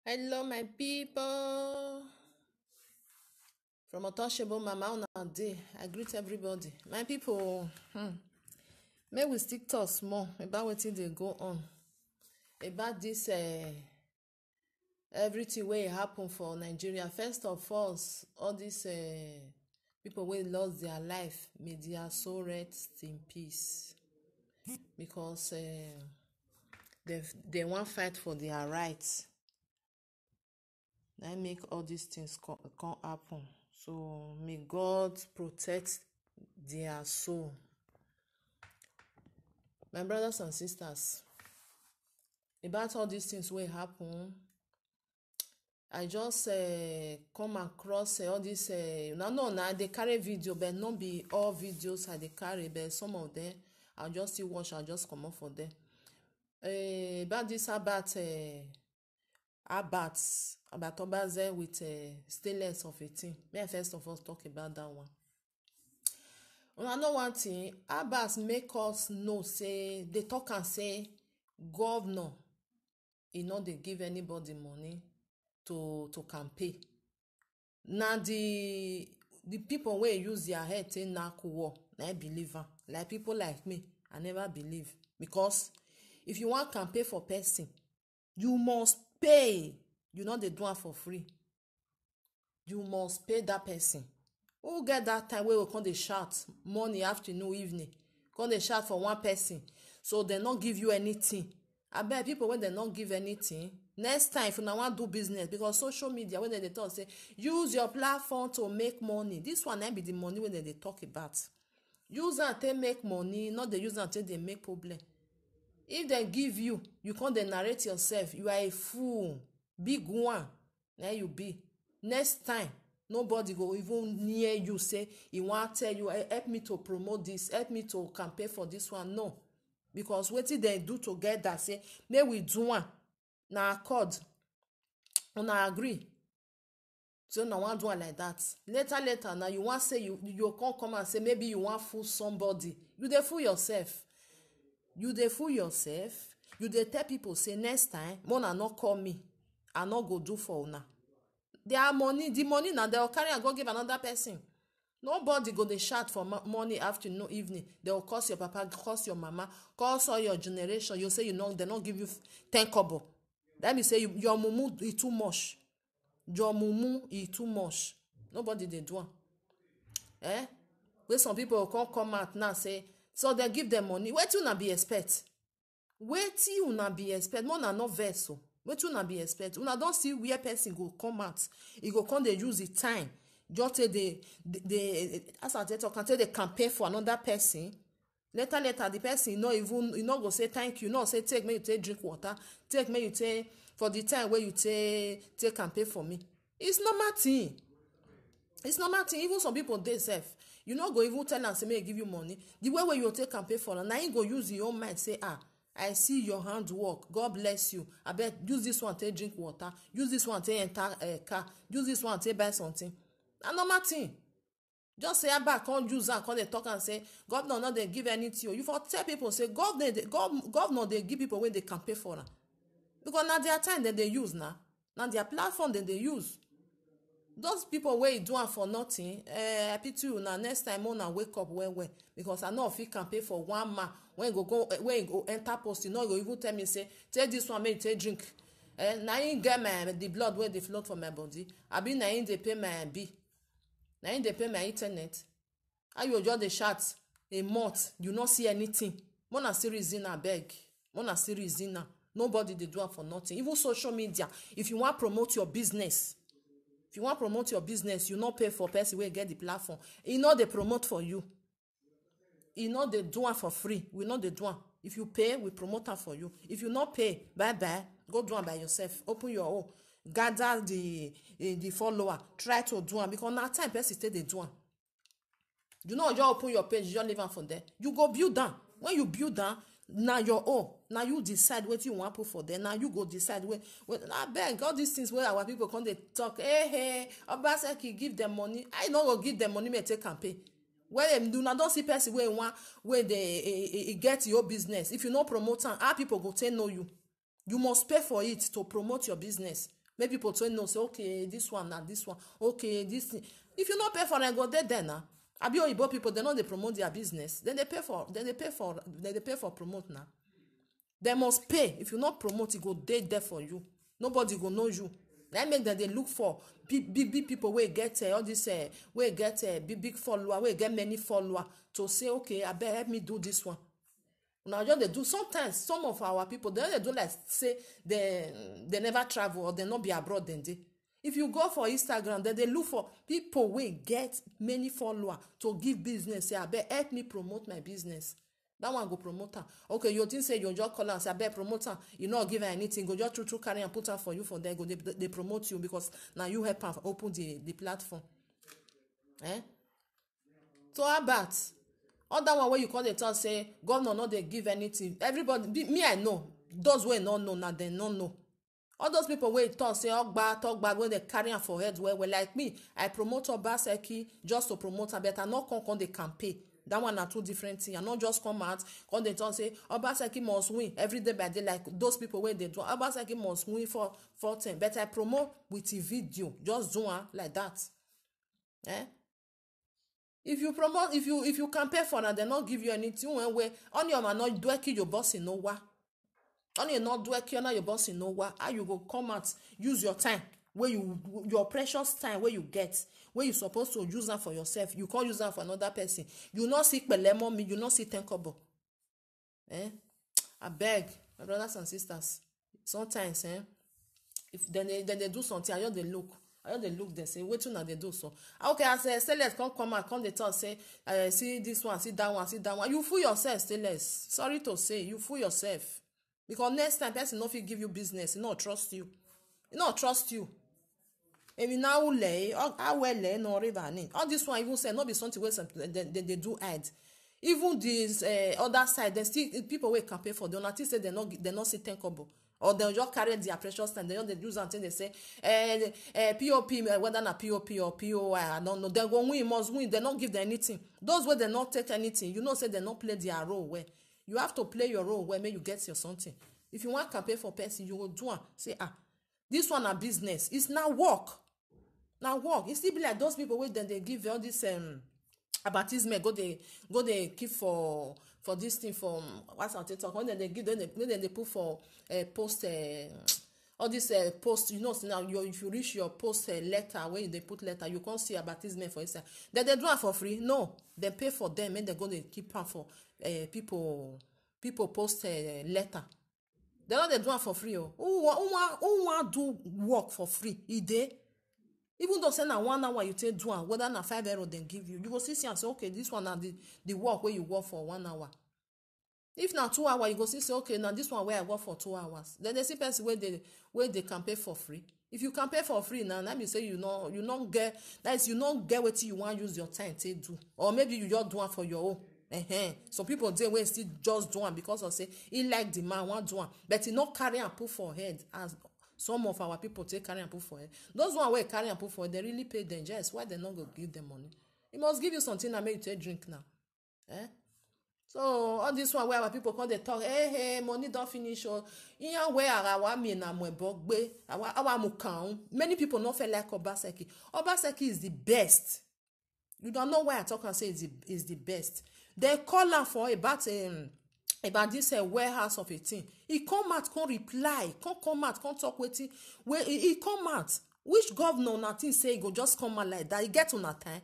Hello, my people. From Untouchable Mama on day, I greet everybody. My people, may we stick to small about what they go on. About this, everything wey happen for Nigeria. First of all these people wey lost their life, may their soul rest in peace. Because they want fight for their rights. That make all these things come happen. So may God protect their soul. My brothers and sisters, about all these things wey happen, I just come across all this I dey carry video, but not be all videos I dey carry, but some of them I just still watch, I just comot for them. About this about Obaze with stainless of 18. May I first of all talk about that one. Una know one thing, Abbas make us know say they talk and say governor e no dey give anybody money to campaign. Na the people wey use their head take knack war, na I believe am. Like people like me, I never believe, because if you want campaign for person, you must pay. You no dey do am for free. You must pay that person. Who get that time wey we come dey shout morning, afternoon, evening, come dey shout for one person, so dem no give you anything? Abeg, people wey dem no give anything, next time if una wan do business, because social media wey dem dey talk say use your platform to make money, this one na be the money wey dem dey talk about. Use am take make money, no dey use am take dey make problem. If dem give you, you come dey narrate yourself, you are a fool, big one na you be. Next time nobody go even near you say e wan tell you help me to promote this, help me to campaign for this one. No, because wetin dem do together say make we do am, na accord, una agree, so una wan do am like that. Later now you wan say you come and say maybe you wan fool somebody. You dey fool yourself. You dey fool yourself. You dey tell people say next time una no call me, I no go do for una. Their money, the money na they will carry and go give another person. Nobody go dey shout for morning, afternoon, evening. They will curse your papa, curse your mama, curse all your generation. You say they not give you 10 kobo. Let me say your mumu is too much. Your mumu is too much. Nobody dey do am. Where some people will come out now say, so they give them money. Wetin una be expect? Wetin una be expect? More na no vex o. Wetin una be expect? Una don see where person go come out. E go come dey use the time just take the as I talk and take the campaign for another person. Later the person e no go say thank you. No say take me you take drink water. Take me you take for the time where you take campaign for me. It's normal thing. It's normal thing. Even some people dey sef, you no go even tell am say make e give you money. The way you take campaign for am, na him go use your own mind say I see your handwork. God bless you. Abeg use this one take drink water. Use this one take enter car. Use this one take buy something. Na normal thing. Just say abeg come use am, come dey talk and say governor no dey give anything. You for tell people say governor dey give people wey dey campaign for am, because na their time dem dey use na their platform dem dey use. Those people wey do am for nothing, I pity you na. Next time una wake up well, because I no fit campaign for one man when he go enter post. You no go even tell me say take this one make you take drink. Na him get the blood wey dey flow for my body. Abi na him dey pay my bill, na him dey pay my internet. How you just dey shout a month you no see anything? Mona still reason abeg. Mona still reason. Nobody dey do am for nothing. Even social media, if you wan promote your business, you no pay for person wey get the platform. E no dey promote for you. E no dey do am for free. We no dey do am. If you pay, we promote am for you. If you no pay, bye, go do am by yourself. Open your own. Gather the follower. Try to do am, because na time person stay dey do am. You no just open your page, you just leave am for there. You go build am. When you build am, na your own. Now you decide what you want to put for there. Now you go decide where abeg, all these things where our people come dey talk, hey, Obaseki give them money. I no go give them money, may take campaign. When dem do not don see person where they get your business. If you no promote am, how people go take know you? You must pay for it to promote your business. make people to know say okay this one na this one okay this thing. If you no pay for it, go there now. Abi oyibo people they know they promote their business, then they pay for promote now. They must pay. If you not promote, it go there for you. Nobody go know you. That make that they look for big people where get all this where get big follower, where get many follower to say okay, I better help me do this one. Now just they do sometimes some of our people they do like say they never travel or they not be abroad then they. If you go for Instagram, then they look for people where get many follower to give business. Say I better help me promote my business. That one go promoter. Okay, you think say you just call and say I better promoter. You not give her anything. Go just through carry and put her for you for there. Go they promote you because now you help her open the platform. So how about other one where you call the talk say governor not they give anything. Everybody me I know. Those wey not know now they not know. All those people wey talk say talk bad when they carry am for head well like me. I promote Obaseki just to promote her, but I not come the campaign. That one are two different things. I not just come out when they talk say Obaseki must win every day by day like those people where they do. Obaseki must win for 10. But I promote with a video. Just do one like that. If you promote, if you campaign for that, they not give you anything where on your man not do your boss in nowhere. Only not do your boss in nowhere. How you go come out, use your time where your precious time where you get, where you supposed to use that for yourself. You can't use that for another person. You not see lemon me, you not see tenkobo. I beg, my brothers and sisters. Sometimes, if then they do something, I just they look, they say, wait till now they do so. Okay, I say, sellers come out, come they talk, say, see this one, see that one, see that one. You fool yourself, sellers. Sorry to say, you fool yourself. Because next time person no fit give you business, he not trust you. He not trust you. Maybe now lay how well lay no river ni. All this one even say not be something where they do add. Even this other side, they still people wey campaign for them. Until say they not see tenkobo. Or they just carry their precious time. They don't use until they say POP whether na POP or POI. I don't know. They go win, must win. They not give them anything. Those where they not take anything, you know say they not play their role well. You have to play your role where may you get your something. If you want campaign for person, you will do one. Say, this one a business. It's now work. Now work. It still be like those people where then they give all this advertisement, go they keep for this thing for what's on TikTok. When they give them when they put for post all this post, you know, so now if you reach your post letter where they put letter, you can't see advertisement for inside. Then they do it for free. No, they pay for them and they're going to keep on for people post letter. They don't they do it for free. Who want do work for free? Even though say na 1 hour you take do one, whether na €5 they give you, you go see and say okay, this one na the work where you work for 1 hour. If na 2 hours, you go see say okay, now this one where I work for 2 hours. Then they see person where they campaign for free. If you campaign for free now, that means say you not get what you want use your time to do, or maybe you just do one for your own. So people dey wey still just do one because of say he like the man want do one, but he not carry and put for head as some of our people take carry and put for head. Those one wey carry and put for head, they really pay them. Just why they not go give them money? He must give you something that make you take drink now. So all this one where our people come they talk, hey, money don't finish or in where our me na mwebogbe, our mukan. Many people not feel like Obaseki. Obaseki is the best. You don't know why I talk and say is the best. They call her for about this warehouse of a thing. He come out, can't reply, can't come out, can't talk with it. Where he come out, which governor nothing say he go just come out like that? He get on that time.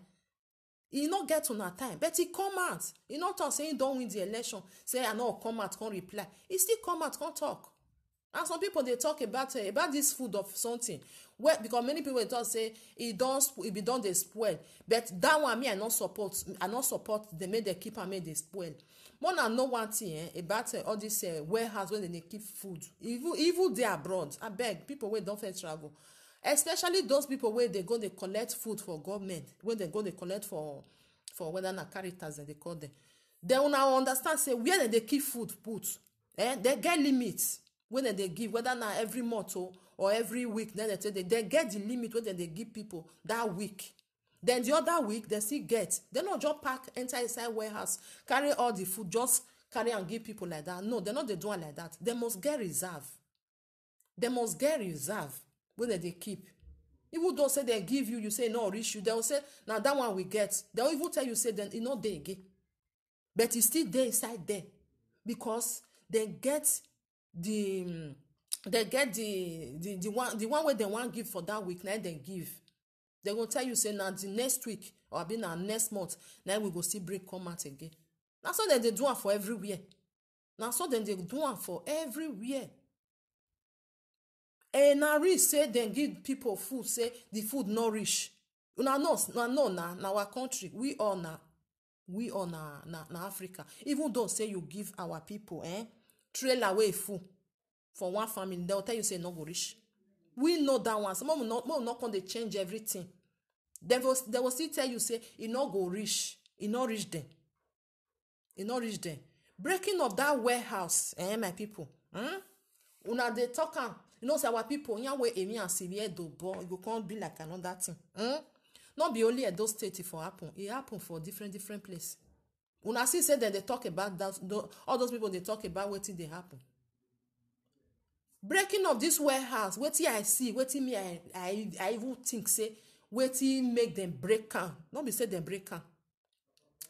He not get on that time, but he come out. He not talk saying don't win the election. Say I know come out, can't reply. He still come out, can't talk. And some people they talk about this food of something. Well, because many people talk say it be done they spoil. But that one me I not support. They made they keep and made they spoil. More than know one thing about all this warehouse when they keep food. Even they abroad. I beg people where don't fair travel. Especially those people where they go they collect food for government. When they go they collect for whether na Caritas they call them. They will now understand say where they keep food put. They get limits. When they give, whether now every month or every week, then they get the limit when they give people that week. Then the other week, they still get. They not just pack, enter inside warehouse, carry all the food, just carry and give people like that. No, they're not they doing like that. They must get reserve. They must get reserve. wey they keep. Even though say they give you, you say no reach you, they will say now that one we get. They will even tell you say then it not there again, but it's still there inside there because they get the one where they want give for that week. Now they give. They gonna tell you say now the next week or be now next month now we go see break come out again. Now so then they do it for everywhere. Now so then they do it for everywhere. And now reach say then give people food, say the food no reach. Now our country, we all na Africa. Even though say you give our people trail away food for one family, they will tell you say no go reach. We know that one. Some of them not going to change everything. They will still tell you say it not go reach. It not reach them. It not reach them. Breaking of that warehouse, my people. Una they talk you know say our people yan way Emi and Sylvia do but it go can't be like another thing. Not be only at those states for happen. It happen for different place. Una see say that they talk about that all those people they talk about wetin they happen. Breaking of this warehouse, wetin I see, wetin me I even think say wetin make them break am. Not be say them break am.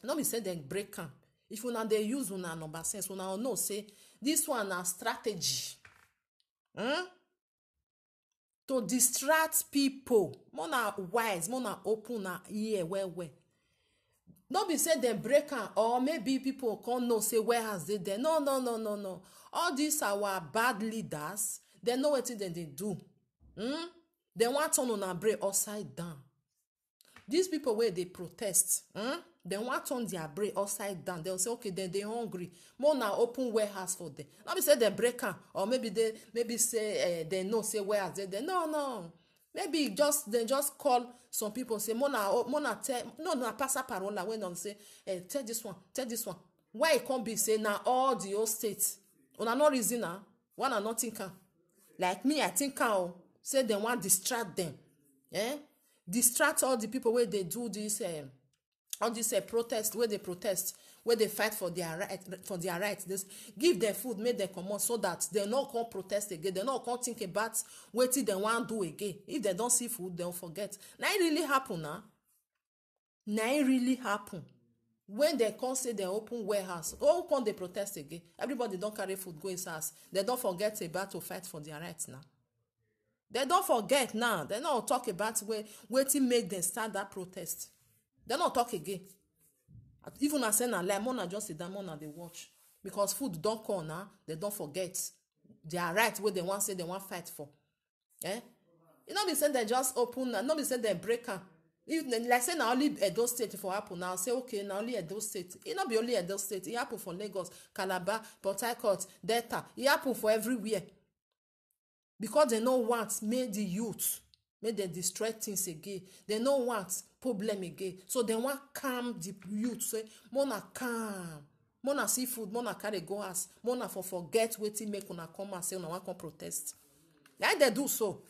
Not be say them break am. If una dey use una number sense, una know say this one na strategy. To distract people. More na wise, more na open na ear well. Not be say them break am or maybe people can't know say warehouse dey there. No. All these our bad leaders, they know what they do. They want turn on a brain upside down. These people where they protest, they want turn their brain upside down. They'll say, okay, then they hungry. More now open warehouse for them. Not be say they break am or maybe say they know say warehouse they there. No. Maybe they just call some people say Mona tell no passa parola when on say tell this one. Why it can't be say now all the old states. Una no reason na one are not thinking. Like me, I think say they want distract them. Distract all the people where they do this all this protest, where they protest, where they fight for their rights. This give them food, make them come on so that they not come protest again. They not come think about what they want to do again. If they don't see food, they'll forget. Now it really happen now. Now it really happen. When they come say they open warehouse, come they protest again. Everybody don't carry food go inside house. They don't forget about to fight for their rights now. They don't forget now. They don't talk about waiting make them start that protest. They don't talk again. Even I say na like Mona just sit down, Mona they watch. Because food don't come now, they don't forget their rights where they want say they want fight for. You know be say they just open, not be say they break am. If like say na only Edo State for happen now, say okay na only Edo State. It not be only Edo State. It happen for Lagos, Calabar, Port Harcourt, Delta. It happen for everywhere. Because they don't want make the youth, make them destroy things again. They don't want problem again. So they want calm the youth. Say mona calm, mona see food, mona carry go house, mona forget wetin make una come and say una want come protest. Like they do so.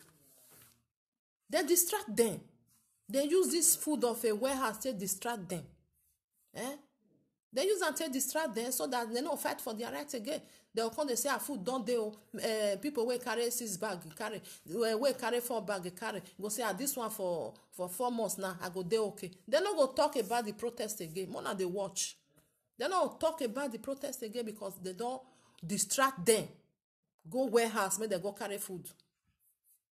They distract them. They use this food of a warehouse to distract them. They use and to distract them so that they don't fight for their rights again. They'll come, they say, food don't they? People will carry 6 bags, will carry 4 bags, carry. Go say, this one for 4 months now, I go there okay. They not go talk about the protest again. More than they watch. They don't talk about the protest again because they don't distract them. Go warehouse, make they go carry food.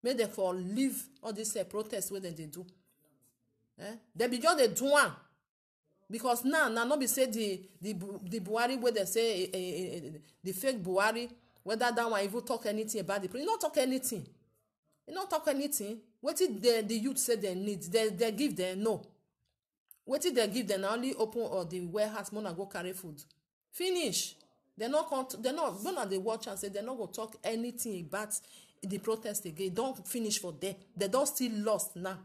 Make them for leave all this protest where they do. They be just they do one. Because now not be say the Buhari where they say the fake Buhari, whether that one even talk anything about the you not talk anything. You not talk anything. What did the youth say they need? They give them no. What did they give them? Only open or the warehouse money go carry food. Finish. They're not they watch and say they're not gonna talk anything about the protest again. Don't finish for them. They don't still lost now.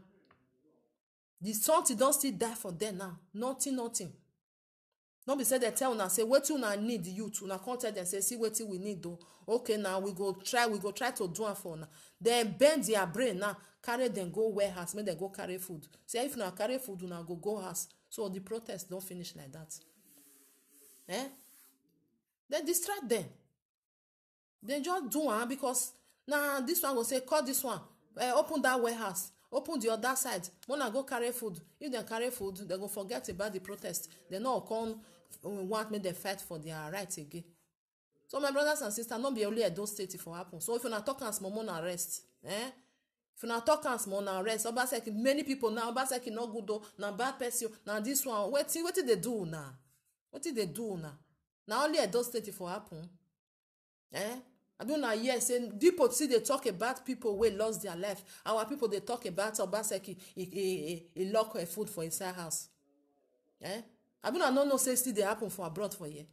The something don't still die for them now. Nothing. Don't be say they tell una say what una need the youth. Una come tell them say see what we need though. Okay now we go try to do it for now. Then bend their brain now. Carry them go warehouse. Make them go carry food. Say if una carry food, una go house. So the protest don't finish like that. They distract them. They just do one because now this one will say call this one. open that warehouse, open the other side, wanna go carry food. If they carry food, they go forget about the protest. They no come want make them fight for their rights again. So my brothers and sisters, not be only Edo State for happen. So if you not talk and small, na rest. If you not talk and small, na rest. Obaseki, many people now, Obaseki no good though, na bad person, na this one. What did they do now? What did they do now? Now only Edo State for happen. I don't know, yes, and people see they talk about people who lost their life. Our people, they talk about Obaseki, he lock a food for inside house. I don't know, say still they happen for abroad for you.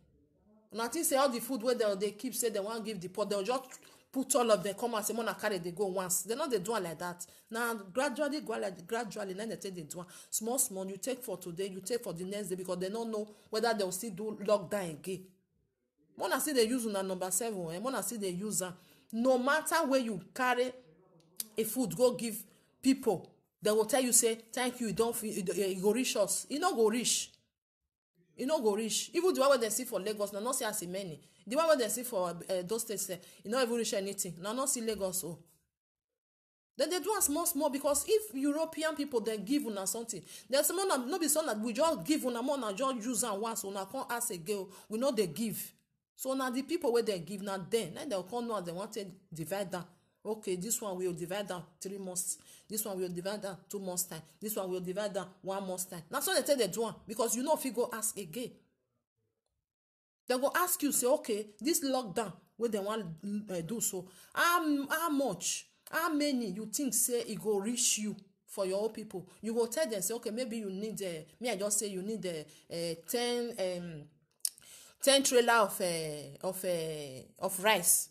And I think say all the food where they keep say they want to give the poor, they'll just put all of them come and say, Mona carry, they go once. They're not they do it like that. Now, gradually, now they take the do small, you take for today, you take for the next day, because they don't know whether they'll still do lockdown again. Mona see they use on number 7, Mona see they use no matter where you carry a food, go give people, they will tell you, say, thank you, you go reach us. You not go reach. You no go reach. Even the one where they see for Lagos, na not see as many. The one where they see for those states, you not even reach anything. Na not see Lagos. Oh. Then they do as small because if European people they give una something, there's more not be so that we just give una more na just use and once una can't ask again. We know they give. So now the people where they give now then they'll come know they want to divide that. Okay, this one will divide down 3 months. This one will divide down 2 months time. This one will divide down 1 month time. That's what they tell they do because you know if you go ask again, they go ask you say, okay, this lockdown where they want do so. How much? How many you think say it go reach you for your own people? You go tell them say, okay, maybe you need me. I just say you need 10 trailer of rice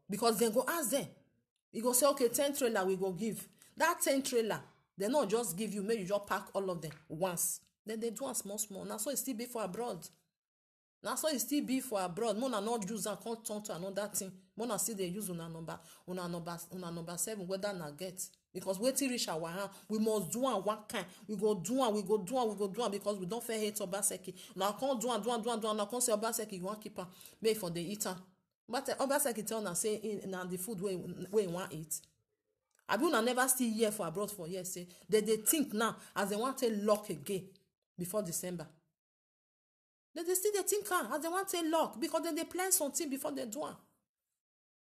because they go ask them. You go say, okay, 10 trailer we go give. That 10 trailer, they not just give you, maybe you just pack all of them once. Then they do a small. Now so it still be for abroad. Now so it still be for abroad. Mona not use and can't turn to another thing. Mona still they use una number 7, whether na get. Because waiting reach our hand, we must do one kind. We go do because we don't fair hate Obaseki. Now can't do. Now can't say Obaseki you want keep her made for the eater. But Obaseki tell us say in the food where you want eat. I will never still hear for abroad for years. Say they think now as they want to lock again before December. They still they think as they want to lock because then they plan something before they do it.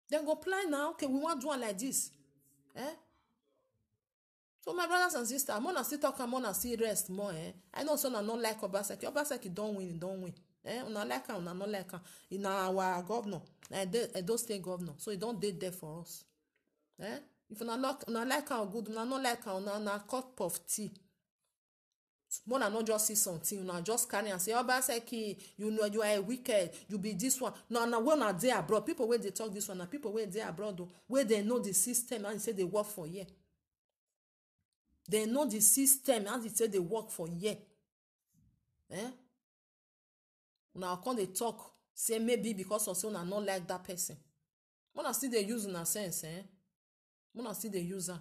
Then go plan now. Okay, we want to do it like this. So my brothers and sisters, Mona still talk and Mona still rest more. I know some are not like Obaseki. Obaseki don't win. Una like her, una not like her. In our governor, Edo State governor. So he don't date there for us. If una like her good, una not like her, una cup of tea. Mona not just see something, una just carry and say, Obaseki, you know you are wicked, you be this one. No, when are they abroad? People where they talk this one, and people where they abroad, where they know the system and say they work for year. They know the system and they say they work for year. Now come they talk, say maybe because of say una not like that person. Mona still they use una sense, Mona still they use her.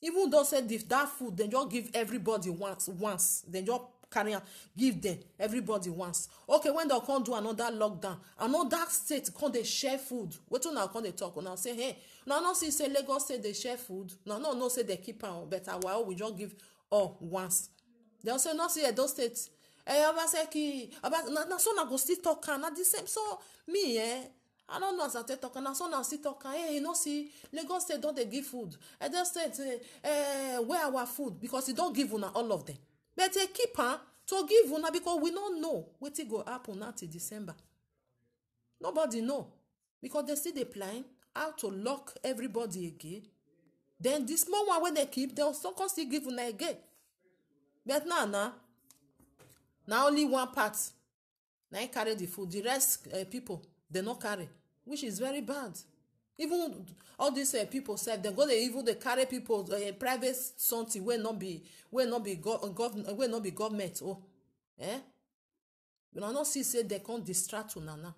Even though say if that food, they just give everybody once. They just carry on, give them everybody once. Okay, when they come do another lockdown, another state come they share food. What now come they talk? Now say, hey, now not see say Lagos say they share food. No say they keep on better. While we just give all once. They also not see those states. Obaseki, now so now go still talk na the same. So me, I don't know as I talk and so now still talk. Hey, you know see Lagos State don't they give food? Edo State, where our food because they don't give una all of them. But they keep to give una because we don't know what it go happen until December. Nobody know because they still they plan how to lock everybody again. Then this small one when they keep, they'll still give una again. But now only one part. Now I carry the food. The rest people they not carry, which is very bad. Even all these people said they they carry people private something will not be government. You not see say they can't distract una.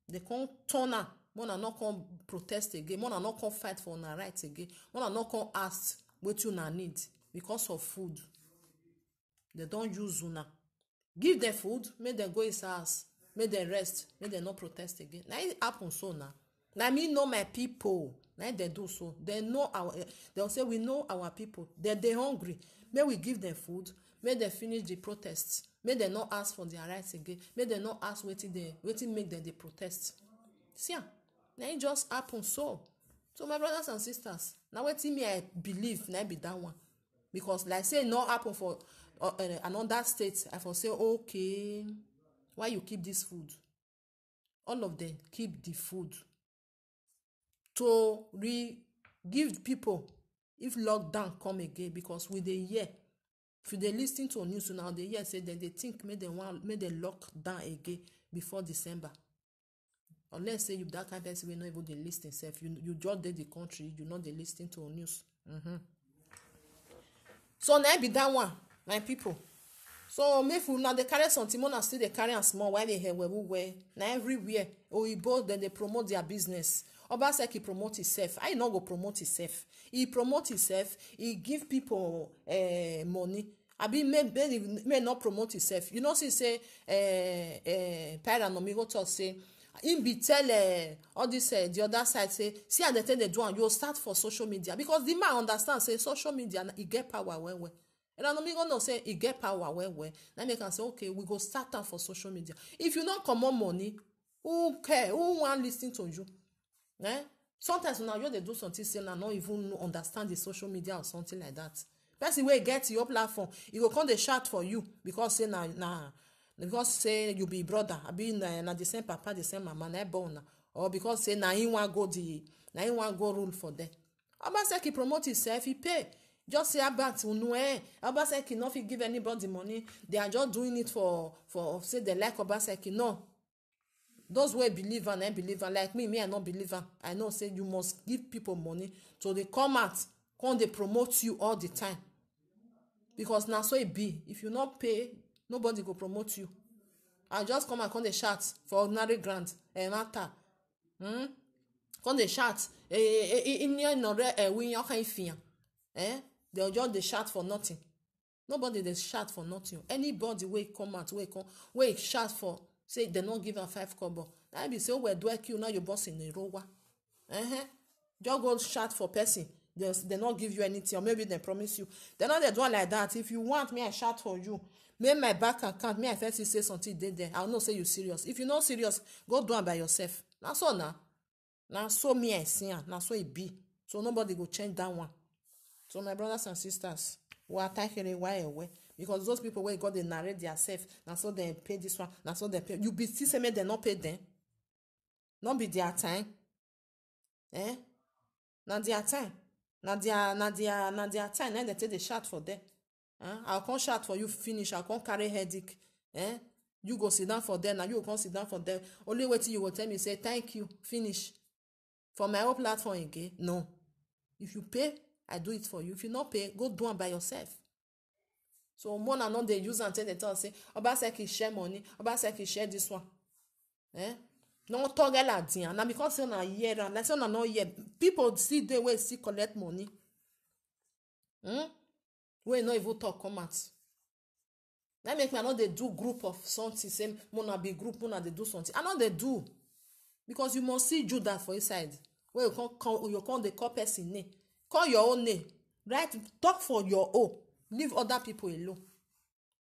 They can't turn her. Mona not come protest again. Mona not come fight for una rights again. Mona not come ask what you need because of food. They don't use una. Give them food, make them go his house, make them rest, make them not protest again. Now it happens so now. Now me know my people. na they do so. They know our. They'll say we know our people. They hungry. May we give them food. May they finish the protests. May they not ask for their rights again. May they not ask waiting make them the protest. See, now it just happen so. So my brothers and sisters, now waiting me I believe na be that one, because like say not happen for another state. I for say okay, why you keep this food? All of them keep the food to give people if lockdown come again, because with the year, if they listen to news now, they hear say that they think may they lock down again before December. Unless say you that kind of person will not even dey listen self. You just dey the country, you not dey listen to news. So now be that one, my people. So make we now they carry something, more still they carry and small while they hear where now everywhere. Oyibo then they promote their business. Obaseki promote himself. I not go promote himself. He promote himself. He give people money. I be may not promote himself. You know, say Paranomigo talk say him be tell all this the other side say see how they tell they do and you start for social media, because the man understand say social media he get power well. And Paranomigo no say he get power well. Now they can say okay, we go start am for social media. If you not come on money, who care? Who want listen to you? Sometimes now you they do something say now not even understand the social media or something like that. Person wey get your platform, he go come dey shout for you because say because say you be brother, I be na the same papa, the same mama, na born, or because say na him wan go rule for them. Obaseki promote himself, he pay. Just say about Obaseki not fit give anybody money. They are just doing it for say they like Obaseki. No. Those who believe and believer like me I not believer. I know say you must give people money so they come out, come they promote you all the time. Because now so it be. If you not pay, nobody go promote you. I just come and come they shout for ordinary grant and matter. Come they shout. They'll just they shout for nothing. Nobody they shout for nothing. Anybody will come out, will shout for. Say they not give her 5 kobo. I be say we do you now your boss in a rowa. Just go shout for person. They not give you anything, or maybe they promise you. They not they do like that. If you want me, I shout for you. Make my back account. Me I first say something there. I'll not say you serious. If you not serious, go do it by yourself. Now so now. Now so me I see. Now so it be. So nobody go change that one. So my brothers and sisters, we are taking why away. Because those people where God they narrate themselves, now so they pay this one, now so they pay. You be still say they not pay them. Not be their time. Now their time. Now their time. Then they take the shot for them. I'll come shout for you finish. I'll come carry headache. You go sit down for them. Now you go sit down for them. Only waiting you will tell me say thank you. Finish. For my own platform again. No. If you pay, I do it for you. If you not pay, go do it by yourself. So more than not they use and tell they talk say Obaseki share money, Obaseki share this one. No talk like that. Now because say na year and like say na no year, people see they way see collect money. We no even talk come out. That make me not they do group of something. Say mona be group, mona they do something. I know they do because you must see Judah for inside. Where you call the call person name, call your own name, right? Talk for your own. Leave other people alone.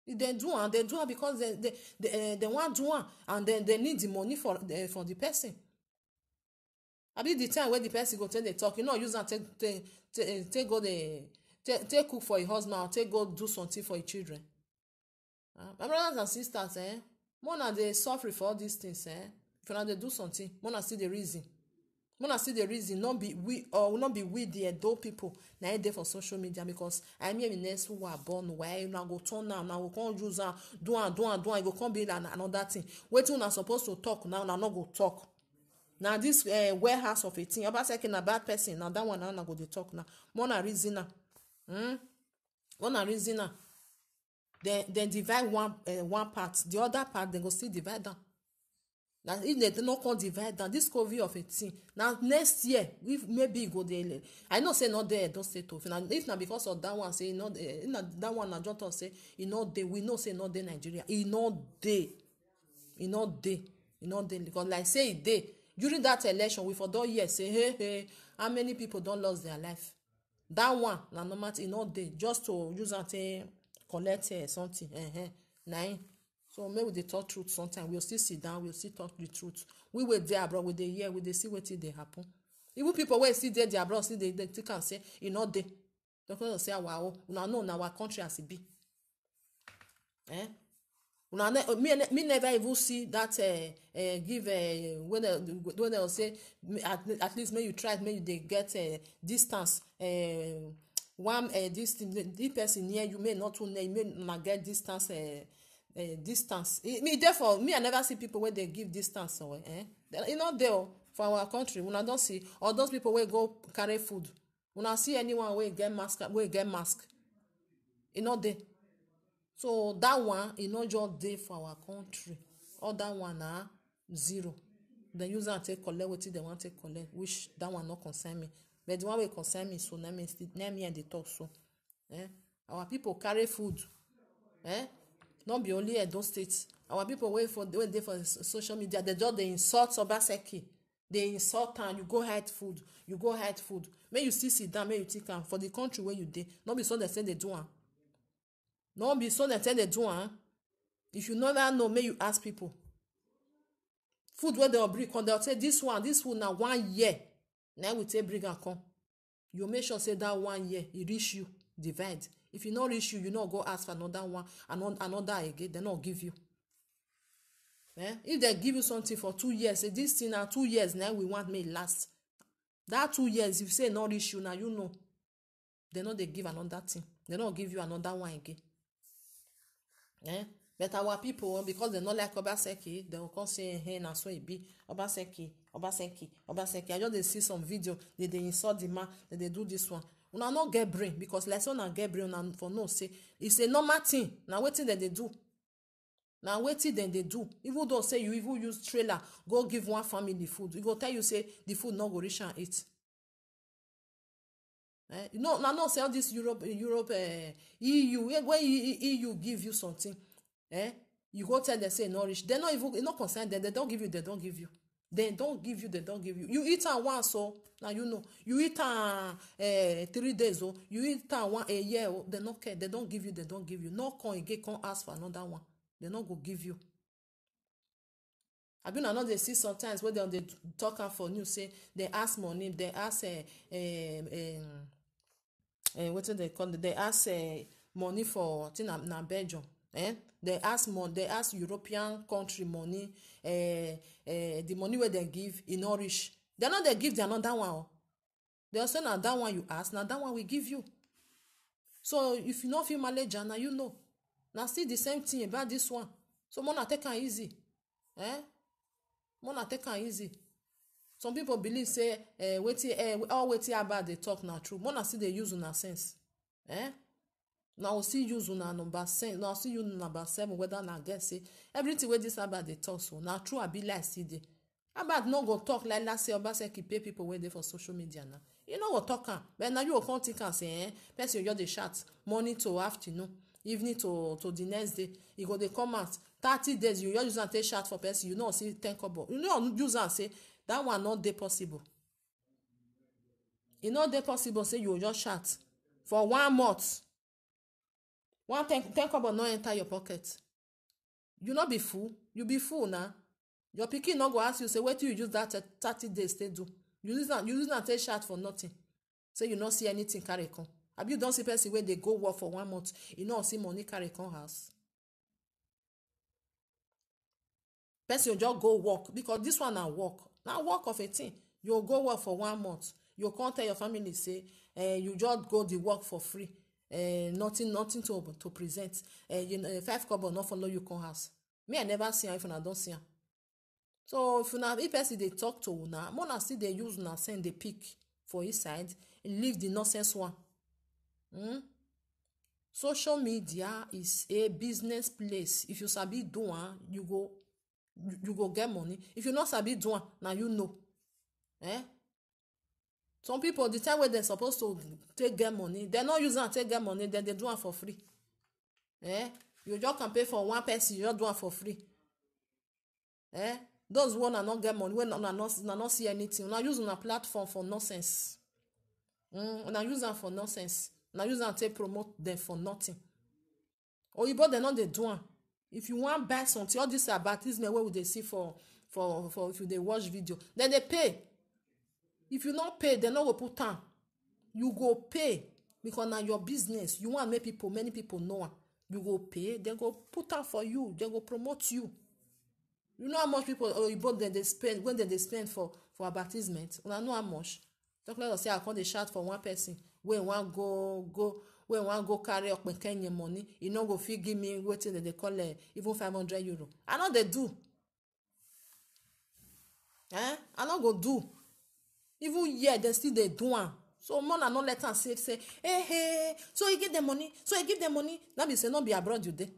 They do it because they want to do it and then they need the money for the person. I be the time when the person go tell they talk, you know, use and take go take cook for your husband or take go do something for your children. My brothers and sisters, more than they suffer for all these things, if you they do something, more than see the reason. Mona see the reason not be we or not be with the adult people now there for social media, because I mean in next who are born why now go turn now we can't use do I go come be another thing. Wait till not supposed to talk now not go talk. Now this warehouse of a thing about second a bad person now that one now go to talk now. Mona reason now. Then divide one part, the other part they go still divide down. Now if they not come divide down this COVID of a thing. Now next year, if maybe go there. I know say not there, don't say to. If not because of that one, say not that one. I just say not there. We know say not there Nigeria. Not there. Because like say it there. during that election we for don hear say hey how many people don lost their life. That one na normal thing, e no dey just to use am take collect something na im. So make we dey talk truth sometimes. We still sit down, we still talk the truth. We wey dey abroad, we dey hear, we dey see wetin dey happen. Even people wey still dey abroad still dey think am say e no dey because say our own una know na our country as e be. Me never even see that give when they say at least make you try, make you dey get distance one this person near you may not too near, you may not get distance distance. Me therefore me I never see people where they give distance so e not there for our country. Una don see all those people wey go carry food, una see anyone wey get mask e not there. So that one e not just dey for our country. All that one na zero. Dem use am take collect wetin dem wan take collect, which that one no concern me. But the one wey concern me so na me and dey talk so. Our people carry food. Not be only Edo State. Our people wey dey for social media, they just dey insult Obaseki. They insult am, you go hide food, you go hide food. Make you still sit down, make you think am for the country where you dey. No be so dem say dey do am. No be so dem say dey do am. If you never know, make you ask people. Food wey dem bring come, dem say this food na 1 year. Na we take bring am come. You make sure say that 1 year e reach you, divide. If e no reach you, you no go ask for another one, another again. Dem no give you. If they give you something for 2 years, say this thing na 2 years now we want make last. That 2 years, if you say no reach you, now you know. They no dey give another thing. They no give you another one again. But our people, because they not like Obaseki, they will come say, hey, na so it be. Obaseki. I just dey see some video, they insult the man, they do this one. Una not get brain, because like so una get brain, una for no say, it's a normal thing. Now wetin dem dey do. Now wetin dem dey do. Even though say you even use trailer, go give one family food, e go tell you say the food no go reach and eat. You know, now not say all this Europe, EU, when EU give you something, you go tell them say no reach. They not even not concerned them. They don't give you. They don't give you. They don't give you. They don't give you. You eat am once, so now you know. You eat am 3 days, oh. You eat am a year, oh. They not care. They don't give you. They don't give you. No come again, come ask for another one. They not go give you. I know they see sometimes when they talk am for news, say they ask money. They ask what do they call it? They ask money for na Belgium. They ask European country money. The money where they give in no reach. They not they give the another one. They say now that one you ask, now that one we give you. So if you not feel manager, now you know. Now see the same thing about this one. So mona take am easy. Mona take am easy. Some people believe say all wetin about they talk na true. Mona see they use una sense. Now we see use una number 7. Now see use number 7 whether na get say everything wey this about they talk so na true. I be like see dey. About no go talk like last say Obaseki pay people wey dey for social media now. You know what talk am, but now you go come think and say person just dey chat morning to afternoon, evening to the next day. You go dey come out 30 days. You just use and take chat for person. You know see 10 kobo. You know use and say that one not dey possible. E not dey possible. Say you just chat for 1 month. 10 kobo no enter your pocket. You not be fool. You be fool now. Your pikin no go ask you say wetin you use that 30 days to do. You use and take chat for nothing. Say you not see anything carry come. Have you don't see person where they go work for 1 month? You not see money carry come house. Person just go work because this one na work. Now work of a thing. You go work for 1 month. You can't tell your family say you just go the work for free. Nothing to present. 5 kobo not follow you come house. Me I never see am if I don't see am. So if person they talk to una, mona still they use una send the pick for his side and leave the nonsense one. Social media is a business place. If you sabi do one, you go get money. If you not sabi do one, now you know. Some people the time when they're supposed to take get money, they're not using and take get money, then they do it for free. You just can pay for one person, you just do it for free. those one are not get money, when not see anything, una use una platform for nonsense. Una use them for nonsense. Una use them to promote them for nothing. Oyibo they not dey do am. If you want buy something, all this advertisement wey we dey see for if you dey watch video, then they pay. If you not pay, they no go put am. You go pay because na your business. You want make people, many people know am. You go pay, they go put am for you. They go promote you. You know how much people Oyibo they spend when they spend for advertisement. Una know how much. Talk like say I can't dey shout for one person. When one when one go carry up with Kenya money, you no go fit give me wetin that they call even 500 euro. I know they do. I no go do. Even here, they still they do am. So more than not let am say, hey, so you give them money, Now be say not be abroad you dey.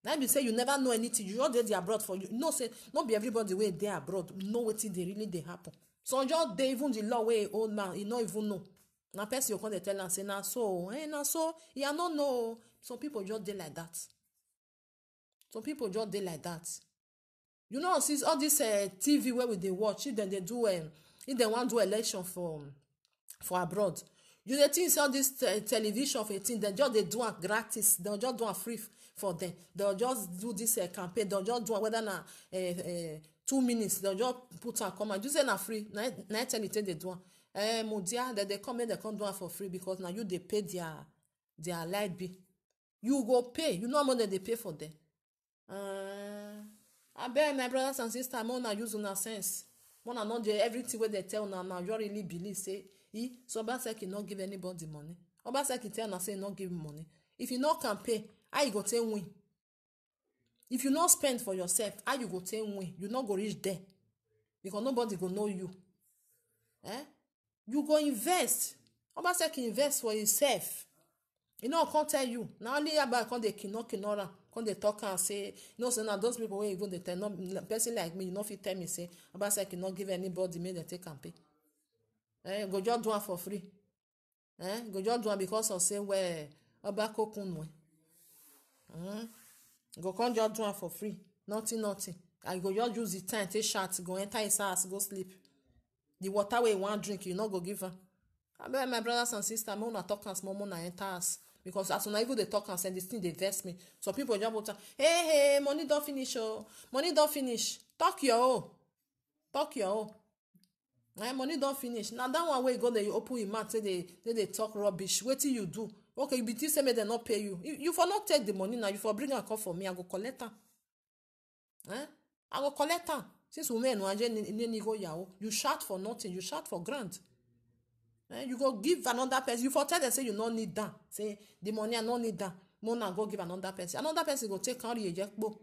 Now be say you never know anything. You just dey abroad for you. No say not be everybody wey dey abroad know wetin dey really dey happen. So just dey even the law wey old man, he no even know. Na person you come dey tell am say na so, na so. He no know. Some people just dey like that. You know, since all this TV where we dey watch, if they do if they want do election for abroad, you dey think all this television for 18, they just dey do am gratis. They just do am free for them. They'll just do this campaign. They'll just do whether na 2 minutes. They'll just put am come and you say na free. Na tell it they do am. Modia that they come in, they come do am for free because now you they pay their light bill. You go pay. You know how much they pay for them. I bet my brothers and sisters, more na use una sense. More na not everything where they tell now you really believe say so Obaseki not give anybody money. Obaseki tell na say not give money. If you not can pay, how you go take win? If you not spend for yourself, how you go take win? You not go reach there because nobody go know you. You go invest. Obaseki invest for himself. You know, I can't tell you. Now only about come they kinora, come they talk and say, no, so now those people where you go, they tell no person like me, you know, if you tell me say, about say cannot give anybody me they take and pay. Go just do it for free. Go just do it because of say where Obako kunwe. Go come just do it for free. Nothing. I go just use the time, take shots, go enter his house, go sleep. The water where you want drink, you not go give her. I bet my brothers and sisters, I'm not talking small more enter house. Because as soon as they talk and say this thing, they vex me. So people just go, hey, money don't finish, oh. Money don't finish. Talk your own. Money don't finish. Now that one way you go there, you open your mouth, say they talk rubbish. What do you do? Okay, you be say me they not pay you. You for not take the money now. You for bring a call for me. I go collect her. I go collect her. Since women go you shout for nothing. You shout for grant. You go give another person. You for tell them say you don't need that. Say the money I don't need that. Mona go give another person. Another person go take out your jackbo.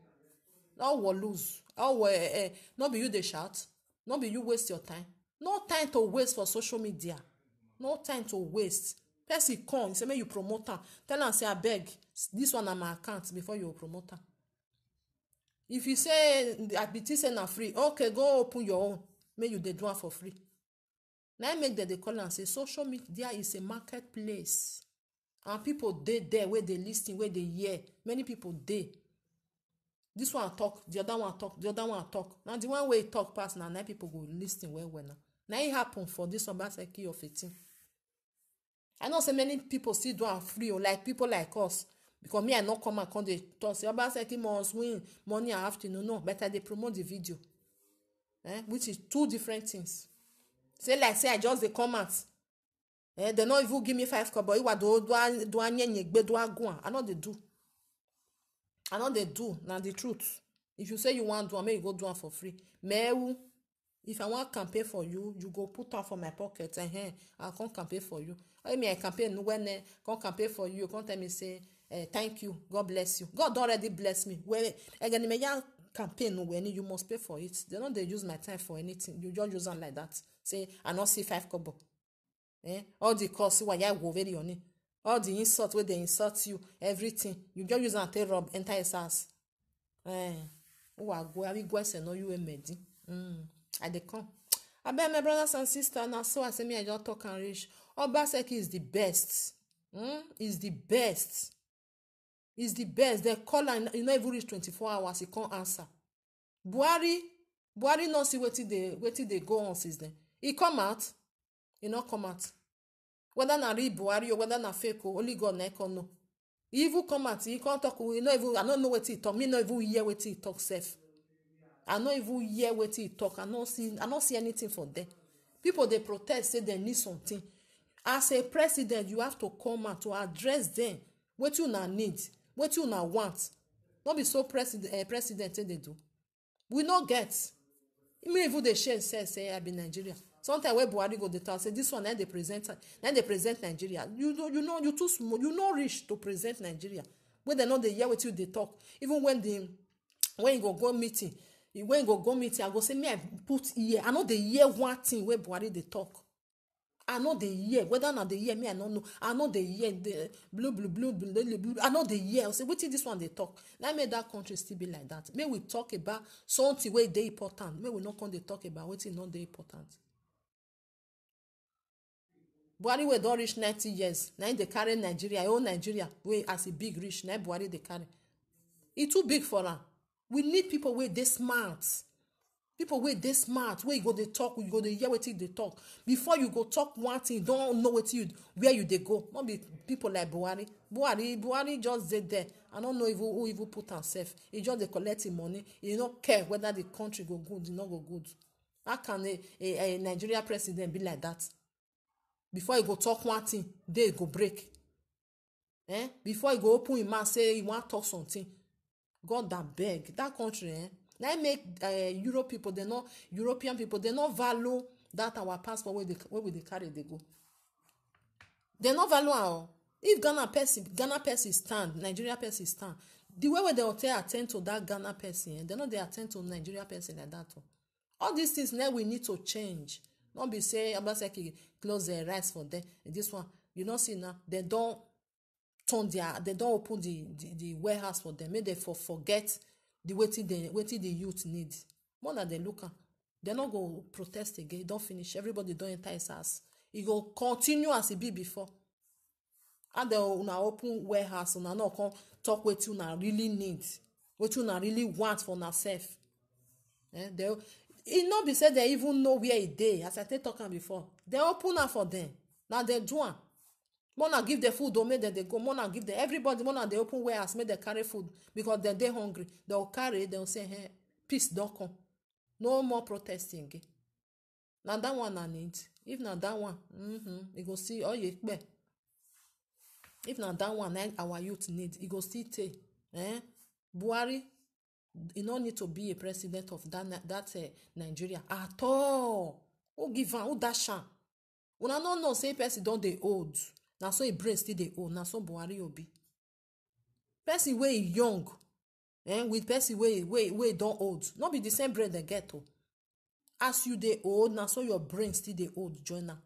All will lose. All will not be you they shout. Not be you waste your time. No time to waste for social media. No time to waste. Person come say make you promote her. Tell am say I beg. This one on my account before you promote her. If you say I say na free, okay, go open your own. Make you dey do it for free. Now I make that they call and say social media is a marketplace. And people dey there where they listen, where they hear. Many people dey. This one talk, the other one talk. Now the one way talk pass now people go listen well now. Now it happen for this Obaseki of 18. I know so many people still do am free or like people like us. Because me I not come and come they talk say Obaseki must win money afternoon. No, better they promote the video. Which is two different things. Say like say I just dey comment. They not even give me 5 kobo. I know they do. Now the truth. If you say you want to do, you go do it for free. If I want campaign for you, you go put on for my pocket. I'll come campaign for you. I campaign when come campaign for you. Come tell me say thank you. God bless you. God already bless me. When again me campaign when you must pay for it. They don't they use my time for anything. You just use them like that. Say I not see 5 kobo. All the costs why I go very on it. All the insult where they insult you, everything. You just use and take rob enter his house. Who are go we go say no you a medi. I dey come. I bet my brothers and sisters now so I say me I just talk and reach. Obaseki is the best. Is the best. Is the best. They call and you know even reach 24 hours, he can't answer. Buhari Buhari no see wetin dey go on since then. He come out, he no come out. Whether na real Buhari or whether na fake, only God na can know. He even come out, he can't talk. We no even, I don't know what he talk. Me no even hear what he talk self. I no even hear what he talk. I not see anything for them. People they protest, say they need something. As a president, you have to come out to address them. What you na need, what you na want. Don't be so president they do. We not get. Me even the share say I be Nigeria. Sometimes when Buhari go the town, say this one they present Nigeria. You know you too small, you not rich to present Nigeria. When they know they hear what you they talk. Even when you go meeting, when you go meeting, I go say me I put ear. I know they hear one thing where Buhari they talk. I know the year, whether not the year, me I don't know. I know the year, the blue. I know the year. I say, what is this one they talk? Now make that country still be like that. May we talk about something where they important. May we not come to talk about what is not they important. Buhari we don't reach 90 years. Now they carry Nigeria, own Nigeria, way as a big rich. Now Buhari they carry. It's too big for her. We need people where they smart. People wey dey smart, wey you go dey talk, you go dey hear wetin dey talk. Before you go talk one thing, you don't know where you dey go. Not be people like Buhari. Buhari just dey there. I don't know who even put himself. He just dey collect him money. He don't care whether the country go good, not go good. How can a Nigeria president be like that? Before he go talk one thing, they go break. Before he go open him mouth say he want talk something. God that beg that country. Now make European people, they not value that our passport where we carry they go. They not value our. If Ghana person stand, Nigeria person stand, the way they will attend to that Ghana person, they know they attend to Nigeria person like that. All these things now we need to change. Not be say Obaseki close their rights for them. This one, you know, see now they don't open the warehouse for them. Maybe they forget the wetin the youth need. More than they look at, they not go protest again. Don't finish. Everybody don't enter his house. It go continue as it be before. And they una open warehouse, una not come talk what you na really need, what you na really want for yourself. It not be said they even know where it dey. As I take talking before, they open up for them. Now they do am. Mona give the food, don't make them they go. Mona give them everybody. Mona they open warehouse, make them carry food because they hungry. They'll carry. They'll say, "Hey, peace, don't come. No more protesting again." Now that one I need. If not that one, you go see all you expect. If not that one, our youth need. You go see take. Buhari, you don't need to be a president of that Nigeria at all. Who give am? Who dash am? Una no know say person don dey old. Na so e brain still dey old. Na so Buhari will be. Person wey young, with person wey don old. No be the same brain they get o. As you dey old, na so your brain still dey old join am.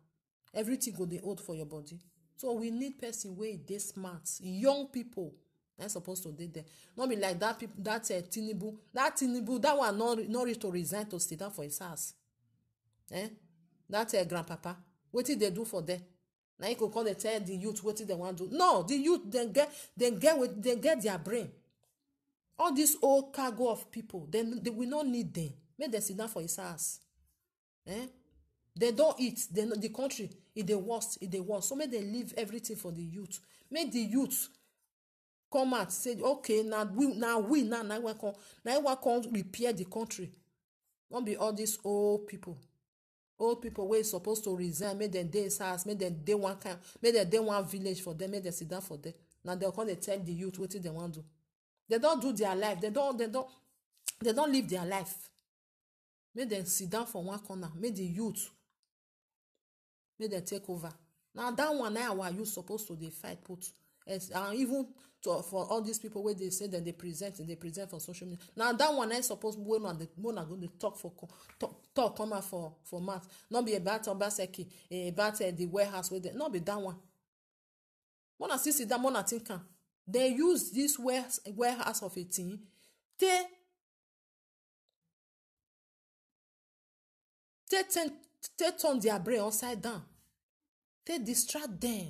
Everything go dey old for your body. So we need person wey dey smart. Young people na supposed to dey there. No be like that people, that Tinubu. That Tinubu, that one not ready to resign to stay down for his house. That grandpapa. Wetin they do for them? Now you could call they tell the youth what they want to do. No, the youth they get their brain. All this old cargo of people, they will not need them. Make them sit down for his house. They don't eat. The country is the worst. So make them leave everything for the youth. Make the youth come out say, okay, now we can repair the country. Don't be all these old people. Old people wey supposed to resign, make them dey his house, make them dey one kind, make them dey one village for them, make them sit down for them. Now they come dey tell the youth wetin they want do. They don't do their life. They don't live their life. Make them sit down for one corner. Make the youth, make them take over. Now that one now our youth supposed to dey fight put. Even for all these people where they say that they present for social media. Now that one I suppose when are going to talk come out for math. Not be about Obaseki, about the warehouse where they not be that one. Mona see that mona think they use this warehouse of a thing. They turn their brain upside down. They distract them.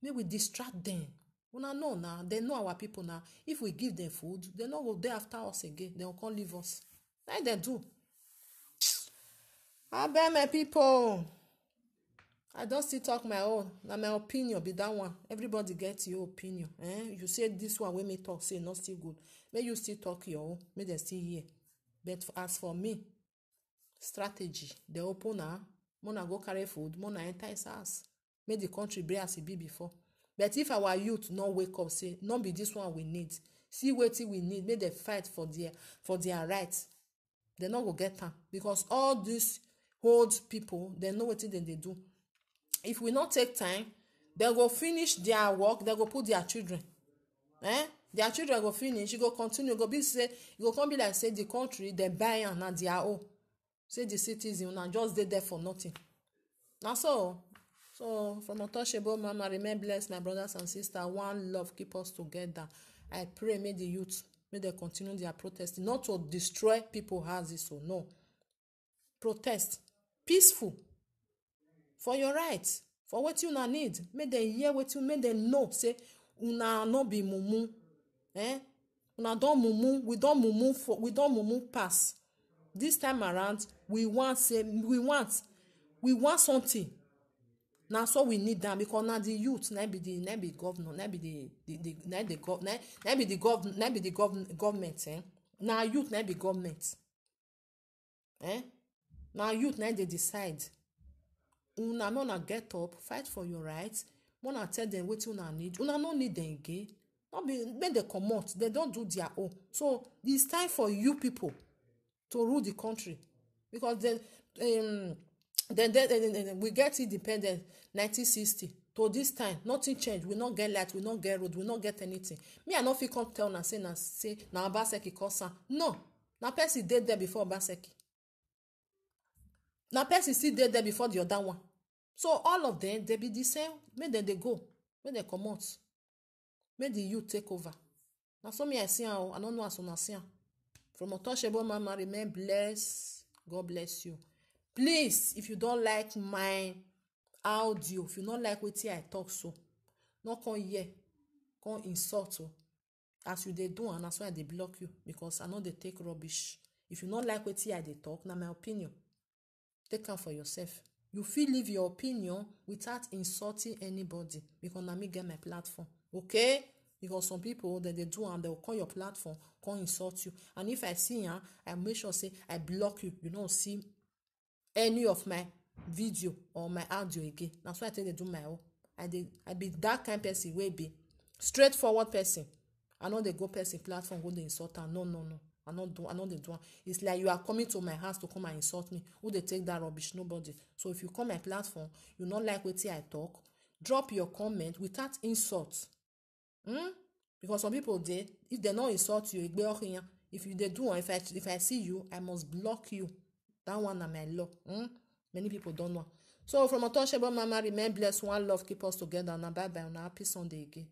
May we distract them. Una know now. They know our people now. If we give them food, they no go there after us again. They will come leave us. Like they do. I beg my people. I don't still talk my own. Na my opinion be that one. Everybody gets your opinion. You say this one wey me talk say not still good. May you still talk your own. May they still hear. But as for me, strategy, the opener, mona go carry food, mona enter his house. Make the country be as it be before. But if our youth not wake up, say, not be this one we need. See wetin we need. Make them fight for their rights. They not go get time. Because all these old people, they know wetin they do. If we not take time, they go finish their work, they go put their children. Their children go finish, you go continue, go be say, you go come be like say the country, they buy and na their own. Say the citizen, and just dey there for nothing. Now so from Untouchable Mama, remain blessed, my brothers and sisters. One love, keep us together. I pray, may the youth, may they continue their protesting, not to destroy people's houses, so no. Protest, peaceful, for your rights, for what you need. May they hear what you, may they know, say, una no be mumu, una don mumu, we don mumu pass. This time around, we want something. Now so we need that, because now the youth, now be the governor, now be the government. Now youth, now be government. Now youth, now they decide. Una get up, fight for your rights. Una tell them what una need. Una no need them again. Not be when they come out, they don't do their own. So it's time for you people to rule the country, because we get independent 1960 to this time. Nothing changed. We not get light, we not get road, we not get anything. Me, I not fit come tell na say na Obaseki cause am. No, na person dead there before Obaseki. Na person still dead there before the other one. So all of them, they be the same. Make them they go, make them come out, make the youth take over. Now so me I see am. I don't know as una see am. From Untouchable Mama, remain blessed. God bless you. Please, if you don't like my audio, if you don't like wetin I talk so, not come here, come insult you. As you dey do, and that's why they block you, because I know they take rubbish. If you don't like wetin I dey talk, na my opinion. Take am for yourself. You feel leave your opinion without insulting anybody, because na me get my platform. Okay? Because some people that they do and they will call your platform, come insult you. And if I see ya, I make sure say I block you. You don't see any of my video or my audio again. That's why I tell they do my own. I be that kind of person, wey be straightforward person. I know they go person platform, go they insult her. No. I know they do. It's like you are coming to my house to come and insult me. Who they take that rubbish? Nobody. So if you come my platform, you not like what I talk, drop your comment without insult. Because some people if they not insult you, if you they do, if I see you, I must block you. That one na my law. Many people don't know. So from Untouchable Mama, remain blessed. One love, keep us together. And bye bye. On a happy Sunday again.